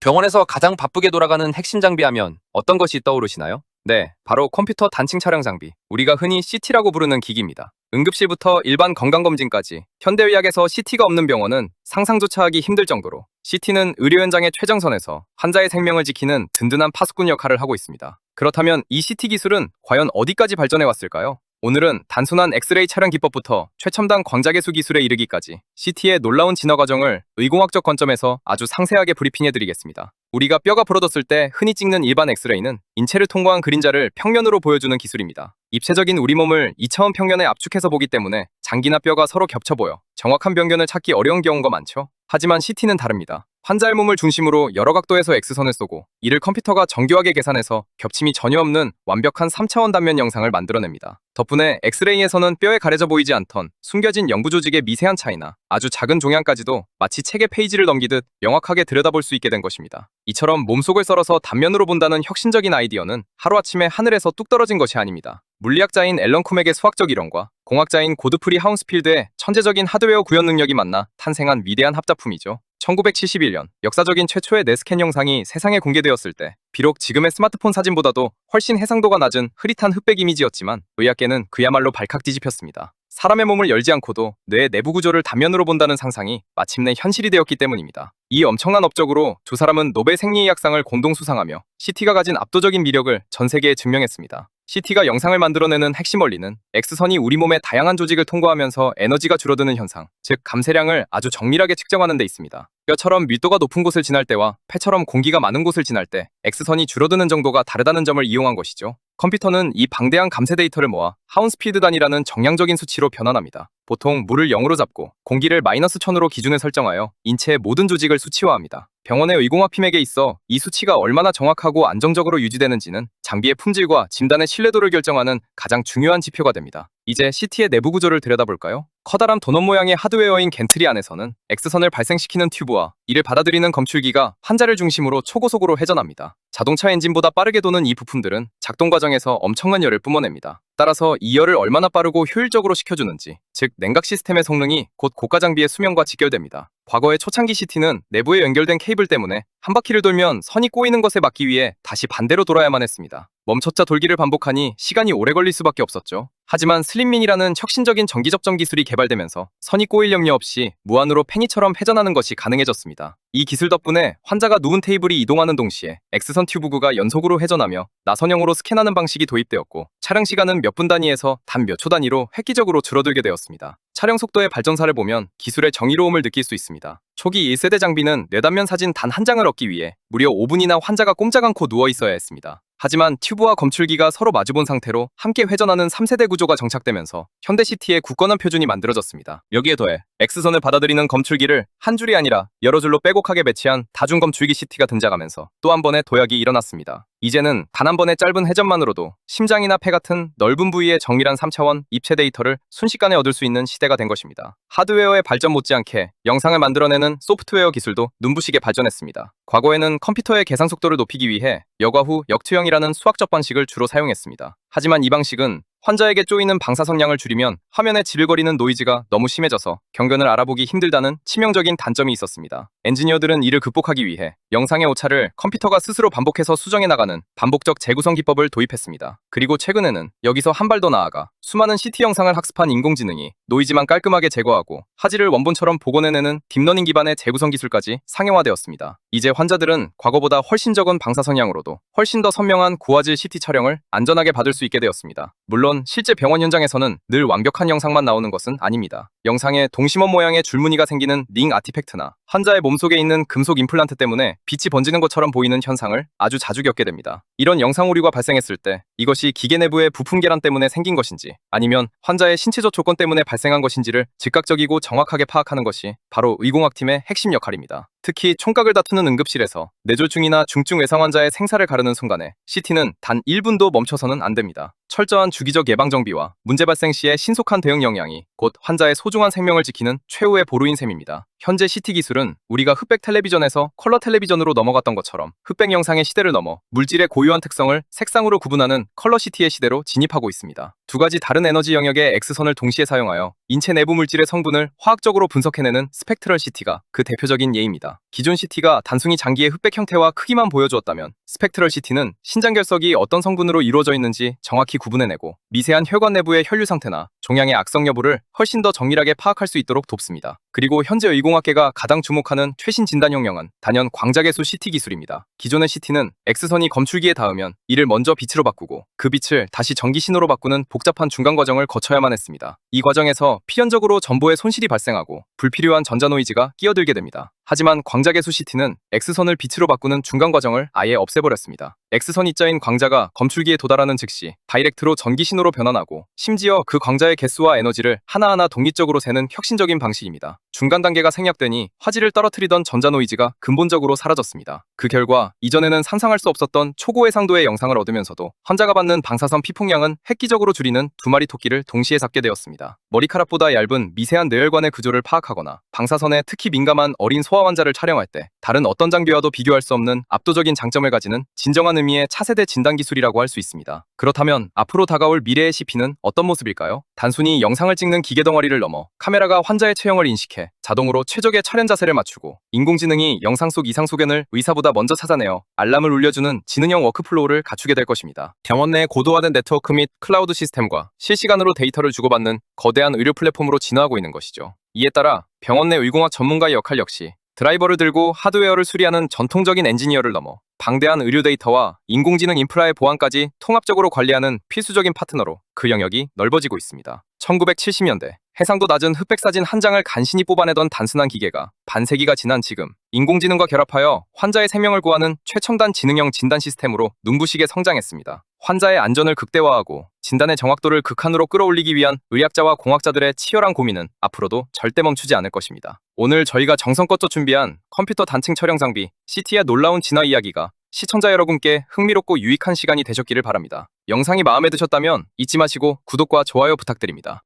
병원에서 가장 바쁘게 돌아가는 핵심 장비 하면 어떤 것이 떠오르시나요? 네, 바로 컴퓨터 단층 촬영 장비, 우리가 흔히 CT라고 부르는 기기입니다. 응급실부터 일반 건강검진까지 현대의학에서 CT가 없는 병원은 상상조차 하기 힘들 정도로 CT는 의료 현장의 최정선에서 환자의 생명을 지키는 든든한 파수꾼 역할을 하고 있습니다. 그렇다면 이 CT 기술은 과연 어디까지 발전해 왔을까요? 오늘은 단순한 엑스레이 촬영 기법부터 최첨단 광자계수 기술에 이르기까지 CT의 놀라운 진화 과정을 의공학적 관점에서 아주 상세하게 브리핑해드리겠습니다. 우리가 뼈가 부러졌을 때 흔히 찍는 일반 엑스레이는 인체를 통과한 그림자를 평면으로 보여주는 기술입니다. 입체적인 우리 몸을 2차원 평면에 압축해서 보기 때문에 장기나 뼈가 서로 겹쳐 보여 정확한 병견을 찾기 어려운 경우가 많죠. 하지만 CT는 다릅니다. 환자의 몸을 중심으로 여러 각도에서 X선을 쏘고 이를 컴퓨터가 정교하게 계산해서 겹침이 전혀 없는 완벽한 3차원 단면 영상을 만들어냅니다. 덕분에 엑스레이에서는 뼈에 가려져 보이지 않던 숨겨진 영구 조직의 미세한 차이나 아주 작은 종양까지도 마치 책의 페이지를 넘기듯 명확하게 들여다볼 수 있게 된 것입니다. 이처럼 몸속을 썰어서 단면으로 본다는 혁신적인 아이디어는 하루아침에 하늘에서 뚝 떨어진 것이 아닙니다. 물리학자인 앨런 쿠맥의 수학적 이론과 공학자인 고드프리 하운스필드의 천재적인 하드웨어 구현 능력이 만나 탄생한 위대한 합작품이죠. 1971년 역사적인 최초의 뇌스캔 영상이 세상에 공개되었을 때 비록 지금의 스마트폰 사진보다도 훨씬 해상도가 낮은 흐릿한 흑백 이미지였지만 의학계는 그야말로 발칵 뒤집혔습니다. 사람의 몸을 열지 않고도 뇌의 내부 구조를 단면으로 본다는 상상이 마침내 현실이 되었기 때문입니다. 이 엄청난 업적으로 두 사람은 노벨 생리의학상을 공동 수상하며 CT가 가진 압도적인 미력을 전 세계에 증명했습니다. CT가 영상을 만들어내는 핵심 원리는 X선이 우리 몸의 다양한 조직을 통과하면서 에너지가 줄어드는 현상, 즉 감쇄량을 아주 정밀하게 측정하는 데 있습니다. 뼈처럼 밀도가 높은 곳을 지날 때와 폐처럼 공기가 많은 곳을 지날 때 X선이 줄어드는 정도가 다르다는 점을 이용한 것이죠. 컴퓨터는 이 방대한 감쇄 데이터를 모아 하운스필드 단위라는 정량적인 수치로 변환합니다. 보통 물을 0으로 잡고 공기를 -1000으로 기준을 설정하여 인체의 모든 조직을 수치화합니다. 병원의 의공학팀에게 있어 이 수치가 얼마나 정확하고 안정적으로 유지되는지는 장비의 품질과 진단의 신뢰도를 결정하는 가장 중요한 지표가 됩니다. 이제 CT의 내부 구조를 들여다볼까요? 커다란 도넛 모양의 하드웨어인 겐트리 안에서는 X선을 발생시키는 튜브와 이를 받아들이는 검출기가 환자를 중심으로 초고속으로 회전합니다. 자동차 엔진보다 빠르게 도는 이 부품들은 작동 과정에서 엄청난 열을 뿜어냅니다. 따라서 이 열을 얼마나 빠르고 효율적으로 식혀주는지, 즉 냉각 시스템의 성능이 곧 고가 장비의 수명과 직결됩니다. 과거의 초창기 CT는 내부에 연결된 케이블 때문에 한 바퀴를 돌면 선이 꼬이는 것에 막기 위해 다시 반대로 돌아야만 했습니다. 멈췄자 돌기를 반복하니 시간이 오래 걸릴 수밖에 없었죠. 하지만 슬림민이라는 혁신적인 전기 접점 기술이 개발되면서 선이 꼬일 염려 없이 무한으로 페니처럼 회전하는 것이 가능해졌습니다. 이 기술 덕분에 환자가 누운 테이블이 이동하는 동시에 X선 튜브구가 연속으로 회전하며 나선형으로 스캔하는 방식이 도입되었고 촬영 시간은 몇 분 단위에서 단 몇 초 단위로 획기적으로 줄어들게 되었습니다. 촬영 속도의 발전사를 보면 기술의 정의로움을 느낄 수 있습니다. 초기 1세대 장비는 뇌단면 사진 단 한 장을 얻기 위해 무려 5분이나 환자가 꼼짝 않고 누워 있어야 했습니다. 하지만 튜브와 검출기가 서로 마주본 상태로 함께 회전하는 3세대 구조가 정착되면서 현대 CT의 굳건한 표준이 만들어졌습니다. 여기에 더해 X선을 받아들이는 검출기를 한 줄이 아니라 여러 줄로 빼곡하게 배치한 다중 검출기 CT가 등장하면서 또 한 번의 도약이 일어났습니다. 이제는 단 한 번의 짧은 회전만으로도 심장이나 폐 같은 넓은 부위의 정밀한 3차원 입체 데이터를 순식간에 얻을 수 있는 시대가 된 것입니다. 하드웨어의 발전 못지않게 영상을 만들어내는 소프트웨어 기술도 눈부시게 발전했습니다. 과거에는 컴퓨터의 계산 속도를 높이기 위해 여과후 역투형이라는 수학적 방식을 주로 사용했습니다. 하지만 이 방식은 환자에게 쪼이는 방사성량을 줄이면 화면에 지글거리는 노이즈가 너무 심해져서 경견을 알아보기 힘들다는 치명적인 단점이 있었습니다. 엔지니어들은 이를 극복하기 위해 영상의 오차를 컴퓨터가 스스로 반복해서 수정해 나가는 반복적 재구성 기법을 도입했습니다. 그리고 최근에는 여기서 한 발 더 나아가 수많은 CT 영상을 학습한 인공지능이 노이즈만 깔끔하게 제거하고 화질을 원본처럼 복원해내는 딥러닝 기반의 재구성 기술까지 상용화되었습니다. 이제 환자들은 과거보다 훨씬 적은 방사성량으로도 훨씬 더 선명한 고화질 CT 촬영을 안전하게 받을 수 있게 되었습니다. 물론 실제 병원 현장에서는 늘 완벽한 영상만 나오는 것은 아닙니다. 영상에 동심원 모양의 줄무늬가 생기는 링 아티팩트나 환자의 몸속에 있는 금속 임플란트 때문에 빛이 번지는 것처럼 보이는 현상을 아주 자주 겪게 됩니다. 이런 영상 오류가 발생했을 때 이것이 기계 내부의 부품 계란 때문에 생긴 것인지 아니면 환자의 신체적 조건 때문에 발생한 것인지를 즉각적이고 정확하게 파악하는 것이 바로 의공학팀의 핵심 역할입니다. 특히 총각을 다투는 응급실에서 뇌졸중이나 중증 외상 환자의 생사를 가르는 순간에 CT는 단 1분도 멈춰서는 안 됩니다. 철저한 주기적 예방 정비와 문제 발생 시의 신속한 대응 역량이 곧 환자의 소중한 생명을 지키는 최후의 보루인 셈입니다. 현재 CT 기술은 우리가 흑백 텔레비전에서 컬러 텔레비전으로 넘어갔던 것처럼 흑백 영상의 시대를 넘어 물질의 고유한 특성을 색상으로 구분하는 컬러 CT의 시대로 진입하고 있습니다. 두 가지 다른 에너지 영역의 X선을 동시에 사용하여 인체 내부 물질의 성분을 화학적으로 분석해내는 스펙트럴 CT가 그 대표적인 예입니다. 기존 CT가 단순히 장기의 흑백 형태와 크기만 보여주었다면 스펙트럴 CT는 신장결석이 어떤 성분으로 이루어져 있는지 정확히 구분해내고 미세한 혈관 내부의 혈류 상태나 종양의 악성 여부를 훨씬 더 정밀하게 파악할 수 있도록 돕습니다. 그리고 현재 의공학계가 가장 주목하는 최신 진단 혁명은 단연 광자계수 CT 기술입니다. 기존의 CT는 X선이 검출기에 닿으면 이를 먼저 빛으로 바꾸고 그 빛을 다시 전기 신호로 바꾸는 복잡한 중간 과정을 거쳐야만 했습니다. 이 과정에서 필연적으로 전보에 손실이 발생하고 불필요한 전자 노이즈가 끼어들게 됩니다. 하지만 광자계수 CT는 X선을 빛으로 바꾸는 중간 과정을 아예 없애버렸습니다. X선 입자인 광자가 검출기에 도달하는 즉시 다이렉트로 전기 신호로 변환하고 심지어 그 광자의 개수와 에너지를 하나하나 독립적으로 세는 혁신적인 방식입니다. 중간 단계가 생략되니 화질을 떨어뜨리던 전자 노이즈가 근본적으로 사라졌습니다. 그 결과 이전에는 상상할 수 없었던 초고해상도의 영상을 얻으면서도 환자가 받는 방사선 피폭량은 획기적으로 줄이는 두 마리 토끼를 동시에 잡게 되었습니다. 머리카락보다 얇은 미세한 뇌혈관의 구조를 파악하거나 방사선에 특히 민감한 어린 소아 환자를 촬영할 때 다른 어떤 장비와도 비교할 수 없는 압도적인 장점을 가지는 진정한 의미의 차세대 진단 기술이라고 할 수 있습니다. 그렇다면 앞으로 다가올 미래의 CP는 어떤 모습일까요? 단순히 영상을 찍는 기계 덩어리를 넘어 카메라가 환자의 체형을 인식해 자동으로 최적의 촬영 자세를 맞추고 인공지능이 영상 속 이상 소견을 의사보다 먼저 찾아내어 알람을 울려주는 지능형 워크플로우를 갖추게 될 것입니다. 병원 내 고도화된 네트워크 및 클라우드 시스템과 실시간으로 데이터를 주고받는 거대한 의료 플랫폼으로 진화하고 있는 것이죠. 이에 따라 병원 내 의공학 전문가의 역할 역시 드라이버를 들고 하드웨어를 수리하는 전통적인 엔지니어를 넘어 방대한 의료 데이터와 인공지능 인프라의 보안까지 통합적으로 관리하는 필수적인 파트너로 그 영역이 넓어지고 있습니다. 1970년대 해상도 낮은 흑백 사진 한 장을 간신히 뽑아내던 단순한 기계가 반세기가 지난 지금 인공지능과 결합하여 환자의 생명을 구하는 최첨단 지능형 진단 시스템으로 눈부시게 성장했습니다. 환자의 안전을 극대화하고 진단의 정확도를 극한으로 끌어올리기 위한 의학자와 공학자들의 치열한 고민은 앞으로도 절대 멈추지 않을 것입니다. 오늘 저희가 정성껏 준비한 컴퓨터 단층 촬영 장비 CT의 놀라운 진화 이야기가 시청자 여러분께 흥미롭고 유익한 시간이 되셨기를 바랍니다. 영상이 마음에 드셨다면 잊지 마시고 구독과 좋아요 부탁드립니다.